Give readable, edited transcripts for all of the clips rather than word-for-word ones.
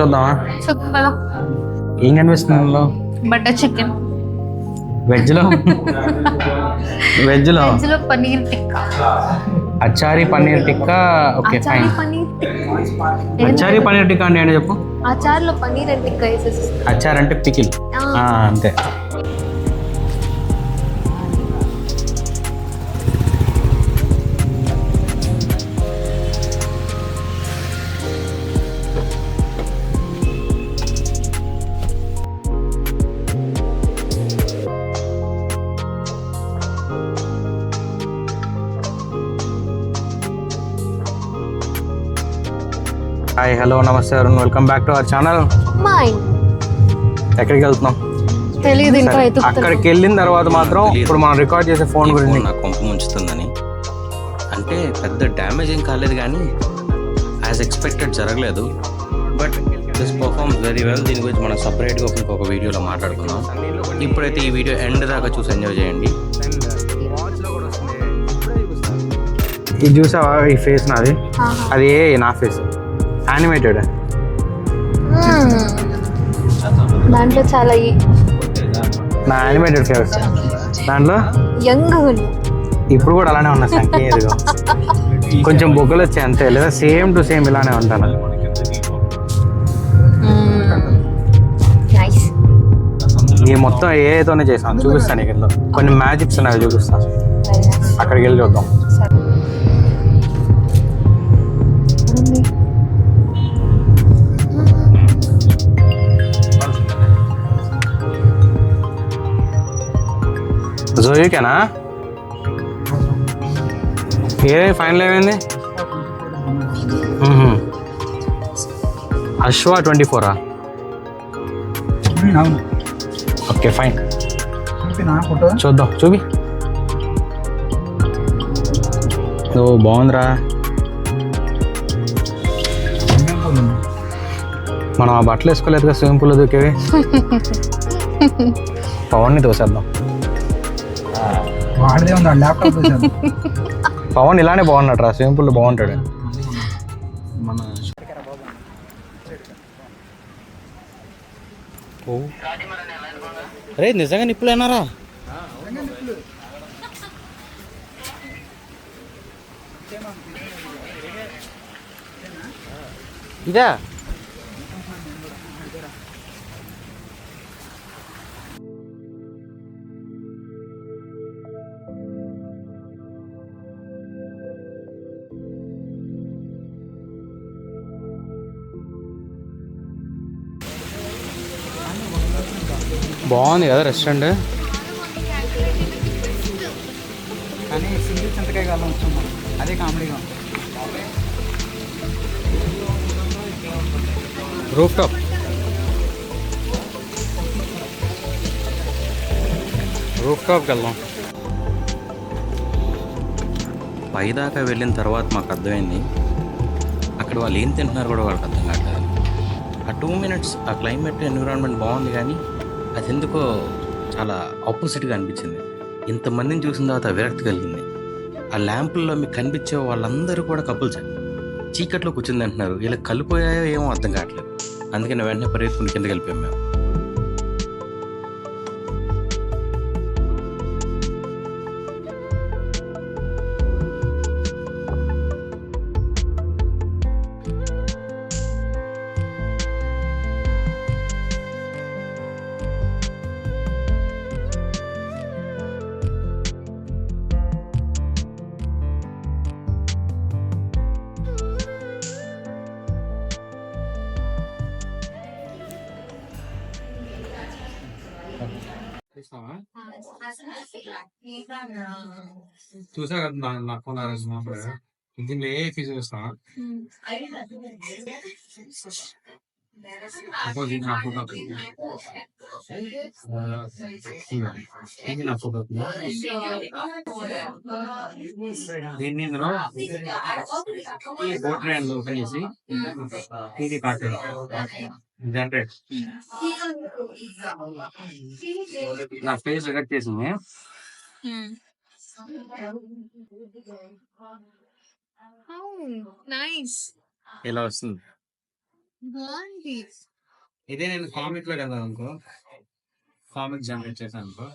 చూద్దామా? చెప్పు కదా. ఏం కనిపిస్తుంది అందులో? Butter chicken. వెజ్లో వెజ్లో వెజ్లో పన్నీర్ టిక్కా. అచ్చారి పన్నీర్ టిక్కా. Okay achari fine. పన్నీర్ టిక్కా. అచ్చారి పన్నీర్ టిక్కా అంటే ఏంటి చెప్పు? ఆచార్లో పన్నీర్ అండ్ టిక్కా వేసేసి. అచ్చార్ అంటే పికిల్. అంతే. హాయ్, హలో, నమస్తే, welcome back to our channel. ఎక్కడికి వెళ్తున్నాం తెలియదు ఇంకా. అక్కడికి వెళ్ళిన తర్వాత మాత్రం ఇప్పుడు మనం రికార్డ్ చేసే ఫోన్ గురించి నాకు కొంప ముంచుతుందని. అంటే పెద్ద డ్యామేజ్ ఏం కాలేదు, కానీ యాజ్ ఎక్స్పెక్టెడ్ జరగలేదు. But this performs very well. దీని గురించి మనం సపరేట్గా ఇంకొక వీడియోలో మాట్లాడుకుందాం. ఇప్పుడైతే ఈ వీడియో ఎండ్ దాకా చూసి ఎంజాయ్ చేయండి. ఇది చూసావా? ఈ ఫేస్ నాది, అది నా ఫేస్ యానిమేటెడ్. దాంట్లో చాలా నా యానిమేటెడ్ ఫేస్ దాంట్లో యంగ్. ఇప్పుడు కూడా అలానే ఉన్నా సంకేతగా. కొంచెం బొగ్గలు వచ్చాయి అంతే, లేదా సేమ్ టు సేమ్ ఇలానే ఉంటాను. ఈ మొత్తం ఏతోనే చేసాను, చూపిస్తాను నీకు. ఇందులో కొన్ని మ్యాజిక్స్ ఉన్నాయి, చూపిస్తాను. అక్కడికి వెళ్ళి చూద్దాం. జోయికేనా? ఏ ఫైనల్ ఏమైంది? అశ్వా 24. ఓకే ఫైన్, చూద్దాం. చూపి. ఓ బాగుందిరా. మనం ఆ బట్టలు వేసుకోలేదుగా స్విమ్మింగ్ పూల్లో దూకేవి. పవన్ని తోసేద్దాం. పవన్ ఇలానే బాగున్నాడు రా, స్విమ్మింగ్ పూల్ బాగుంటాడు. అరే నిజంగా నిప్పులేనారా? ఇదా? బాగుంది కదా రెస్టారెంట్. కానీ సింగిల్ చింతకాయ కాలం వస్తున్నాం, అదే కామెడీగా ఉంది. Roof top. రూఫ్ టాప్కి వెళ్దాం. పైదాకా వెళ్ళిన తర్వాత మాకు అర్థమైంది, అక్కడ వాళ్ళు ఏం తింటున్నారు కూడా వాళ్ళకి అర్థం కావట్లేదు. ఆ 2 minutes ఆ క్లైమేట్ ఎన్విరాన్మెంట్ బాగుంది, కానీ అది ఎందుకో చాలా ఆపోజిట్గా అనిపించింది. ఇంతమందిని చూసిన తర్వాత విరక్తి కలిగింది. ఆ ల్యాంపుల్లో మీకు కనిపించే వాళ్ళందరూ కూడా కపుల్స్. చీకట్లో కూర్చుంది అంటున్నారు, ఇలా కలిపోయాయో ఏమో అర్థం కావట్లేదు. అందుకని వెంటనే పరిగెత్తుకుని కింద కలిపాం మేము. చూసా కదా నా ఫోన్ దీంట్లో ఏ ఫీజు చూస్తావా? నా ఫోటో దీన్ని ఇందులో బోట్ ట్రైన్ ఓపెన్ చేసి టీవీ కార్డు జనరేట్ నా ఫేస్ రికార్డ్ చేసింది. ఇలా వస్తుంది. బాగుంది. ఇదే నేను కామిక్ లో కదా అనుకో, కామిక్ జనరేట్ చేశాను అనుకో,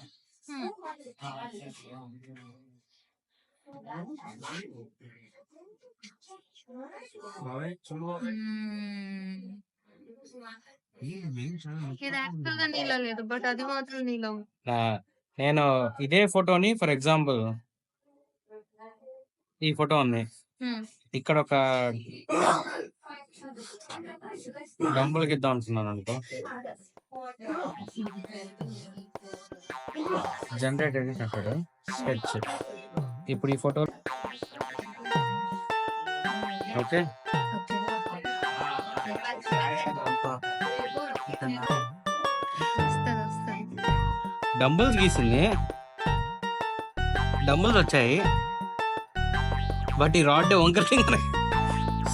ఇది యాక్చువల్ గా నీలో లేదు, బట్ అది మాత్రం నీలో ఉంది. నేను ఇదే ఫోటోని ఫర్ ఎగ్జాంపుల్ ఈ ఫోటో ఉంది, ఇక్కడ ఒక డంబుల్కి ఇద్దాం అనుకున్నాను అనుకో, జనరేట్ చేసినప్పుడు స్కెచ్, ఇప్పుడు ఈ ఫోటో ఓకే డంబుల్స్ గీసింది, డంబుల్స్ వచ్చాయి, బట్ ఈ రాడ్ వంకర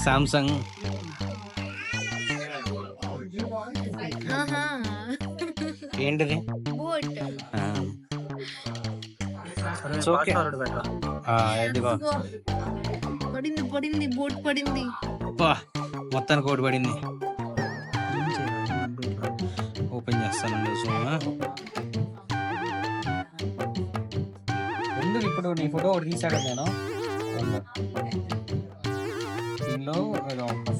సామ్సంగ్ ఏంటిది ఇదిగో పడింది పడింది బోట్ పడింది. మొత్తానికి కోటి పడింది. ఓపెన్ చేస్తాను ఎందుకు ఇప్పుడు నీ ఫోటో ఒకటి తీసాడు నేను దీనిలో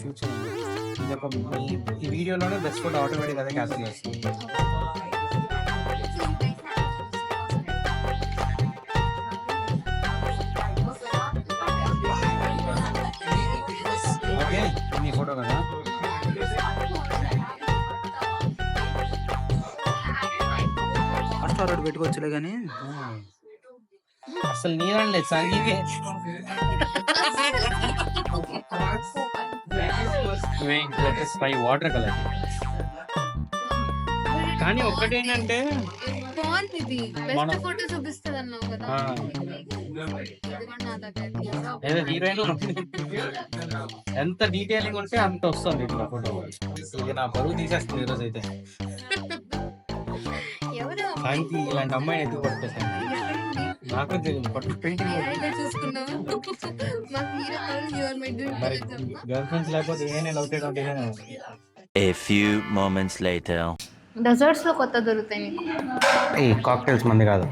ఫ్యూచర్ ఉంది, ఇది ఒక ఈ వీడియోలోనే బెస్ట్ ఫోటో ఆటోమేటిక్ అదే క్యాప్చర్ చేస్తుంది. ఓకే నీ ఫోటో కదా, ఫస్ట్ రోడ్ పెట్టుకోవచ్చులే కానీ అసలు నీరండి సంగీతే వాటర్ కలర్. కానీ ఒక్కటేంటంటే బాగుంది, ఇది బెస్ట్ ఫోటో చూపిస్తుంది అన్నావు కదా. హీరోయిన్ ఎంత డీటెయిలింగ్ ఉంటే అంత వస్తుంది ఇట్లా ఫోటో. ఇది నా బరువు తీసేస్తుంది ఈరోజు అయితే. ఎవరు సాయంత్రం ఇలాంటి అమ్మాయిని ఎత్తుకు పట్టుకొస్తాను. నాకు పట్టు పెయింటింగ్ గర్ల్ ఫ్రెండ్స్ లేకపోతే ఏమైనా లవ్ చేయడం అంటే A few moments later. Desserts లో కొత్త దొరుకుతాయి నీకు. ఈ కాక్టైల్స్ మంది కాదు,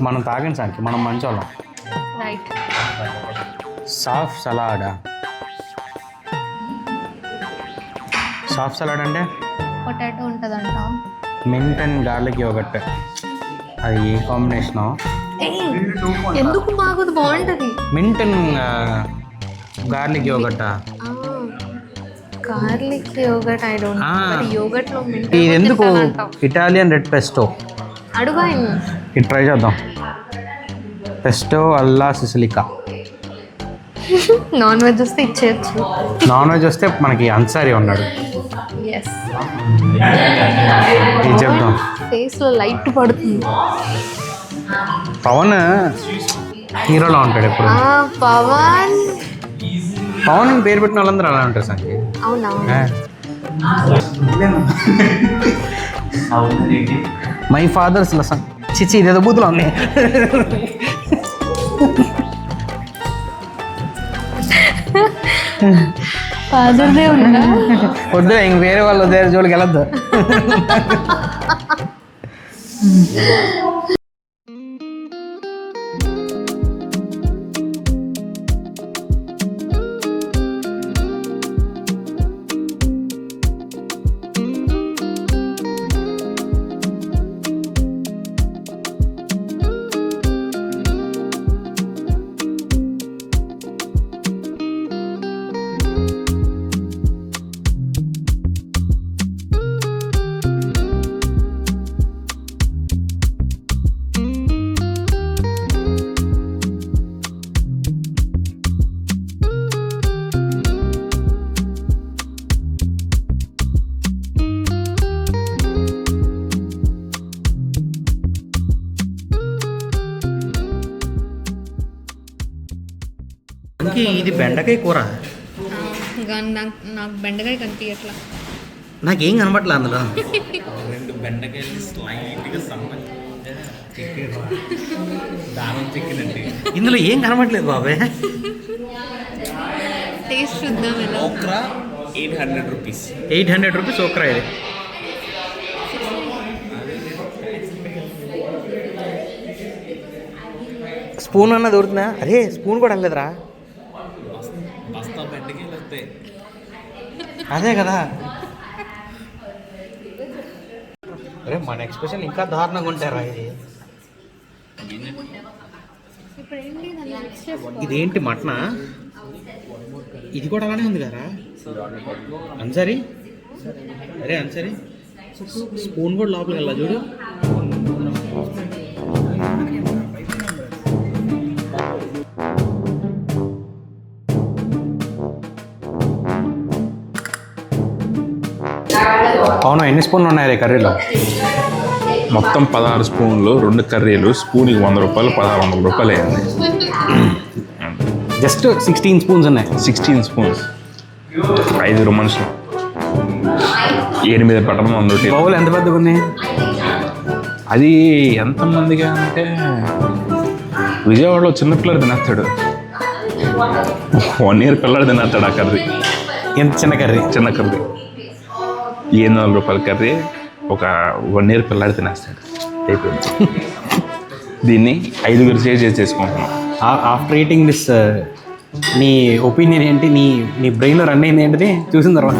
మనం తాగిన సాంకి మనం మంచి వాళ్ళం. రైట్. సాఫ్ సలాడ్. సాఫ్ సలాడ్ అంటే పొటాటో ఉంటుందంట, మింట్ అండ్ గార్లిక్ యోగట్, అది ఏ కాంబినేషను? ఎందుకు బాగోదు, బాగుంటది. Mint and garlic yogurt. Garlic yogurt I don't know, but yogurt లో మింట్ ఇది ఎందుకు ఇటాలియన్ రెడ్ పెస్టో అడుగు. ఇది ట్రై చేద్దాం. పెస్టో అల్లా సిసిలికా. నాన్ వెజ్ వస్తే ఇచ్చేయచ్చు. నాన్ వెజ్ వస్తే మనకి అన్సారీ ఉన్నాడు. ఎస్, ఇది చెప్దాం. ఫేస్ లో లైట్ పడుతుంది. పవన్ హీరోలో ఉంటాడు ఎప్పుడు. పవన్ పవన్ పేరు పెట్టిన వాళ్ళందరూ అలా ఉంటారు సంఖ్య. అవునా? My father's lesson. చిచ్చి ఇదేదో బూతులు ఉన్నాయి. ఫాదర్దే ఉందా? వద్దు, ఇంక వేరే వాళ్ళు వేరే జోలికి వెళ్ళొద్దు. ఇది బెండకాయ కూర. నాకు బెండకాయ కనిపించట్లా. నాకేం కనబట్లే అందులో. 2 బెండకాయలు స్లైట్గా దానం చికెన్ అండి. ఇందులో ఏం కనబట్లేదు బాబాయ్. టేస్ట్ చూద్దాం ఎలా okra 800 rupees. 800 రూపీస్ ఓక్రా ఇది. స్పూన్ అన్న దొరుకుతుందా? అరే స్పూన్ కూడా అనలేదురా. బస్తా బెండకి వస్తాయి. అదే కదా. అరే మన ఎక్స్ప్రెషన్ ఇంకా దారుణంగా ఉంటారా ఇది. ఇప్పుడు ఏంటి దాన్ని మిక్స్ చేసుకోవాలి. ఇదేంటి మటనా? ఇది కూడా అలానే ఉంది కదా అన్సరీ. అరే అన్సరీ స్పూన్ కూడా లోపలికి వెళ్ళా చూడు. అవును, ఎన్ని స్పూన్లు ఉన్నాయి కర్రీలో? మొత్తం 16 స్పూన్లు, 2 కర్రీలు, స్పూన్కి 100 రూపాయలు, 1600 రూపాయలు అయింది. జస్ట్ 16 స్పూన్స్ ఉన్నాయి. 16 స్పూన్స్, 5 మనుషులు, 8 పెట్టడం 100. బౌల్ ఎంత పెద్దగా ఉంది? అది ఎంతమందిగా అంటే విజయవాడలో చిన్నపిల్లడు తినేస్తాడు, 1 year పిల్లడు తినేస్తాడు ఆ కర్రీ. ఎంత చిన్న కర్రీ? చిన్న కర్రీ 700 రూపాయల కర్రీ ఒక 1 year పిల్లాడు తినేస్తాడు. అయిపోయింది. దీన్ని 5 షేర్ చేసుకుంటున్నాం. ఆఫ్టర్ ఈటింగ్ దిస్ నీ ఒపీనియన్ ఏంటి? నీ బ్రెయిన్లో రన్ అయింది ఏంటిది చూసిన తర్వాత?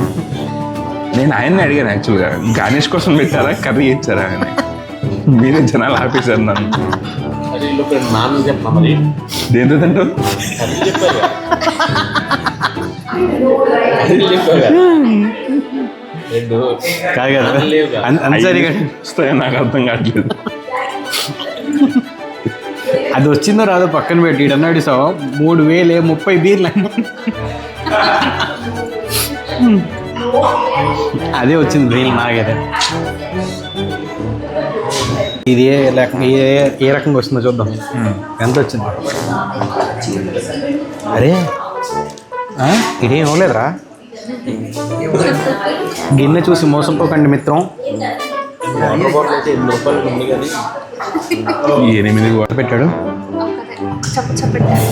నేను ఆయన్ని అడిగాను యాక్చువల్గా, గార్నిష్ కోసం పెట్టారా కర్రీ ఇచ్చారా అని. మీరే జనాలు ఆపేశారు నన్ను. దేంతో తింటావు? కాదు కదా అన్సరీ వస్తాయో నాకు అర్థం కావట్లేదు. అది వచ్చిందో రాదో పక్కన పెట్టి అన్నాడు సో 3000 30 బీర్లు అదే వచ్చింది బ్రెయిన్ నాకైతే. ఇది ఏ రకంగా వస్తుందో చూద్దాం. ఎంత వచ్చింది? అరే ఇదేం ఇవ్వలేదురా. గిన్నె చూసి మోసపోకండి మిత్రం. 8 పెట్టాడు,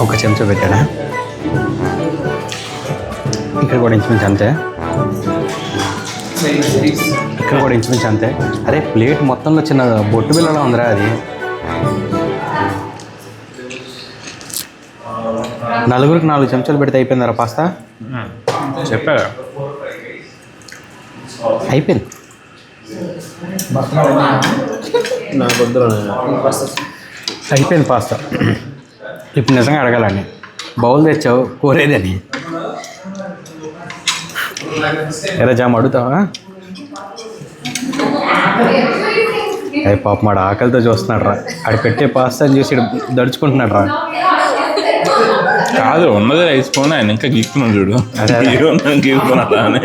ఒక చెంచా పెట్టాడా? ఇక్కడ కూడా ఇంచుమించు అంతే, ఇక్కడ కూడా ఇంచుమించు అంతే. అరే ప్లేట్ మొత్తంలో చిన్న బొట్టు బిల్లలా ఉందిరా అది. 4 చెంచాలు పెడితే అయిపోయిందిరా పాస్తా. చెప్పా అయిపోయింది. అయిపోయింది పాస్తా. ఇప్పుడు నిజంగా అడగాలండి, బౌల్ తెచ్చావు కోరేదని. ఎలా జామ్ అడుగుతావా? అయ్యి పాప మాడు ఆకలితో చూస్తున్నాడు రా. ఆడ పెట్టే పాస్తా అని చూసి దడుచుకుంటున్నాడు రా. కాదు ఉన్నదే 5 స్పూన్, ఆయన ఇంకా గీక్కున్నాడు చూడు. గీక్కున్నాడు అని.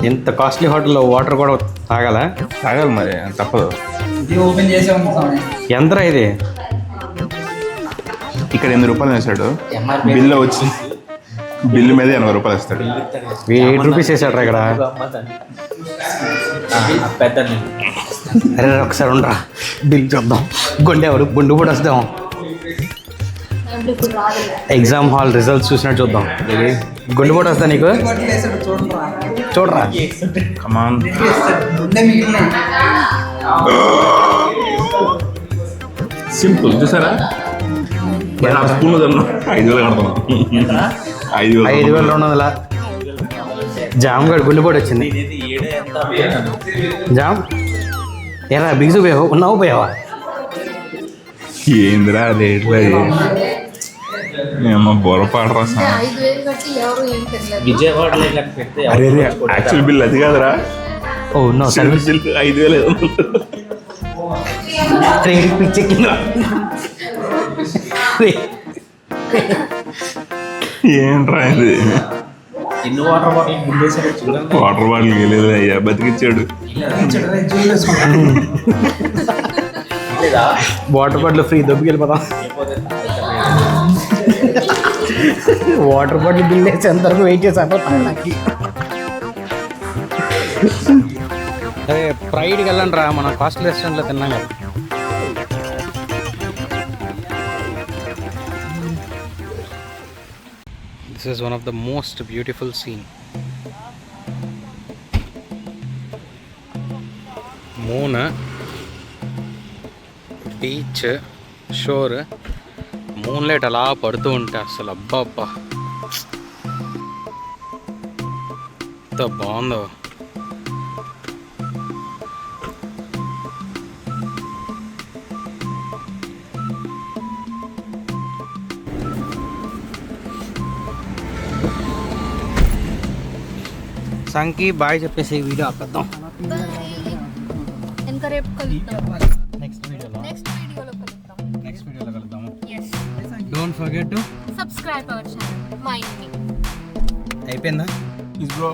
ఇంత కాస్ట్లీ హోటల్లో వాటర్ కూడా తాగాల? తాగాలి మరి, తప్పదు. ఓపెన్ చేసే ఎంతరా ఇది? ఇక్కడ 8 రూపాయలు వేసాడు, బిల్లు వచ్చి బిల్లు మీద 80 రూపాయలు ఇస్తాడు. 8 రూపీస్ వేసాడు ఇక్కడ. అరే ఒకసారి ఉండరా, బిల్ చూద్దాం. గుండె కూడా వస్తాం. ఎగ్జామ్ హాల్ రిజల్ట్స్ చూసినట్టు చూద్దాం. గుండె కూడా వస్తా నీకు? చూడరా కమాన్. సింపుల్ చూసారా? స్పూన్ 5,000 కడతాను. 5,200. జామ్ గడు గుండె కూడా వచ్చింది. జామ్ ఎరా బిగ్జు పోయావు, ఉన్నావు పోయావా? ఏందిరా రేట్లు ఏమో బొరపాడరా. 5,000 కట్టి ఎవరు ఏం తెలియదు. విజయవాడలో ఇలా పెడితే అరే యాక్చువల్ బిల్ అది కాదురా. Oh no service bill 5,500. పిచ్చెక్కిందా? ఏంట్రా ఇది? ఎన్ని వాటర్ బాటిల్ ముందేసారు చూడండి. వాటర్ బాటిల్ వెళ్ళలేదు అయ్యా, బతికిచ్చాడు. వాటర్ బాటిల్ ఫ్రీ, దొబ్బికి వెళ్ళిపోతాం. వాటర్ బాటిల్ బిల్ వేసి ఎంతవరకు వెయిట్ చేసాను. అదే ఫ్రైడ్కి వెళ్ళండి రా, మనం కాస్ట్లీ రెస్టారెంట్లో తిన్నాం కదా. This is one of the most beautiful scene. Moon, beach, shore, moon light అలా పడుతూ ఉంటే అసలు అబ్బా అబ్బా ఎంత బాగుందో. సంకి బాయ్ చెప్పేసి వీడియో ఆపేద్దాం. ఇంకా రేపు కలుద్దాం. నెక్స్ట్ వీడియోలో నెక్స్ట్ వీడియోలో కలుద్దాము. Yes. Don't forget to Subscribe our channel. Mind me. అయిపోయిందా? Is bro.